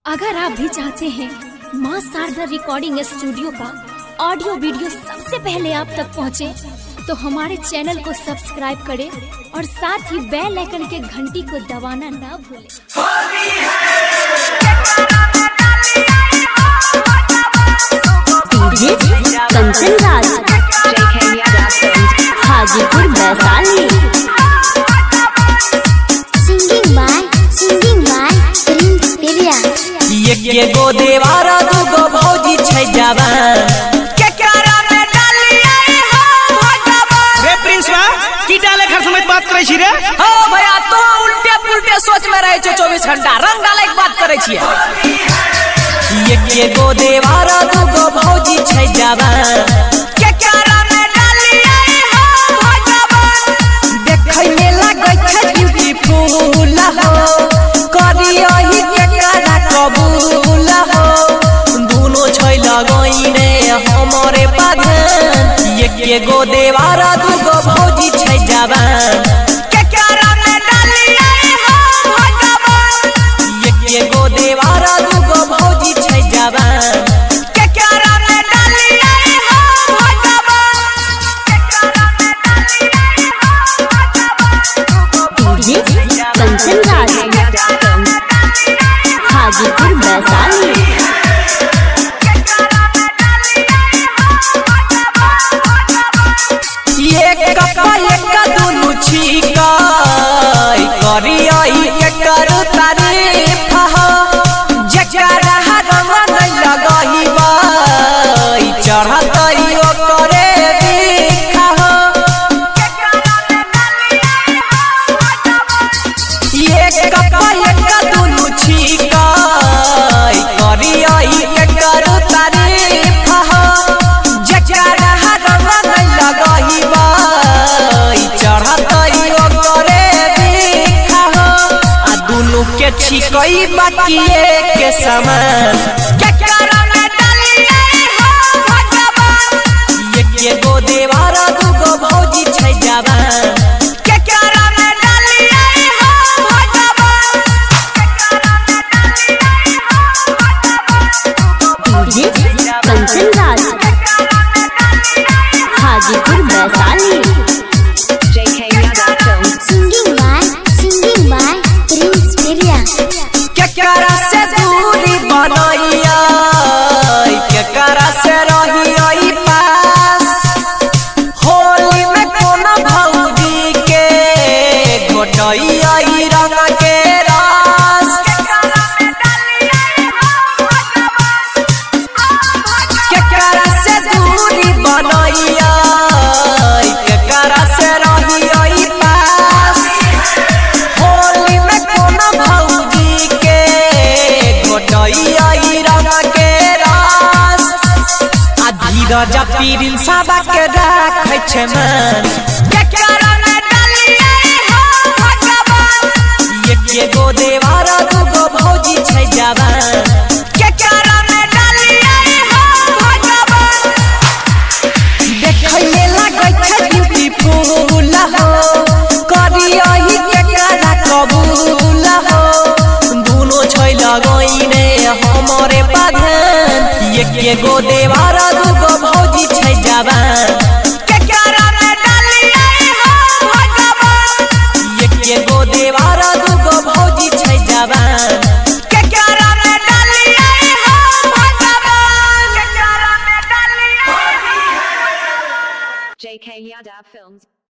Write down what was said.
अगर आप भी चाहते हैं मां शारदा रिकॉर्डिंग स्टूडियो का ऑडियो वीडियो सबसे पहले आप तक पहुंचे, तो हमारे चैनल को सब्सक्राइब करें और साथ ही बेल आइकन के घंटी को दबाना ना भूलें। Kanchan Raj, Hajipur Vaishali. Singing by Prince Periya. ये गो देवारा दुगो भौजी छै जवान के कारा में डालिए हो भगवान। रे प्रिंस बा की डाले घर समेत बात करे छी रे? हो भैया तो उल्टे पुल्टे सोच में रहे छो 24 घंटा रंग डाले के बात करे छिए। ये गो देवारा दुगो भौजी छै जवान के कारा में डालिए हो भगवान। देखै में लागै छै ब्यूटीफुल हो, करियहि के कारा कबूल हो, दोनों छै लगइने हमरे पाधन। ये गो देवारा दुगो भौजी छै जवान के कारा में डालिए हो भगवान। ये गो देवारा दुगो भौजी छै जवान के कारा में डालिए हो भगवान। कंचन राज, हाजीपुर वैशाली। एक कपा एक दुनु छिकै करियहि के कर तारीफ हो, जकरा रंग नै लगहिबै चढ़तै ओकरे बिख हो। एक कपा एक दुनु छिकै करियहि के कर तारीफ हो, जकरा रंग नै लगहिबै चढ़तै ओकरे बिख हो। आ दुनु के छिकै बाकिए के समान के कारा में डालिए हो भगवान। ये गो देवारा दुगो भौजी छै जवान के कारा में डालिए हो भगवान। Kanchan Raj, Hajipur Vaishali. Singing by Prince Periya. केकरा से दूरी बनैया केकरा से रहियै पास, होली में कोना भौजी के घोटैयै रंग के रस। केकरा से दूरी बनैया केकरा से रहियै पास, होली में कोना भौजी के घोटैयै रंग के रस। आ धीरज पीरिन साबा के राखै छै मन के कारा में डालिए हो भगवान। ये गो देवारा दुगो भौजी छै जवान के कारा में डालिए हो भगवान। देखै में लागै छै ब्यूटीफुल हो, करियहि के कारा कबूल हो, दोनों छै लगइने हमरे पाधन। ये गो देवारा दुगो भौजी छै जवान के कारा में डालिए हो भगवान। ये गो देवारा दुगो भौजी छै जवान के कारा में डालिए हो भगवान। JK Yadav Films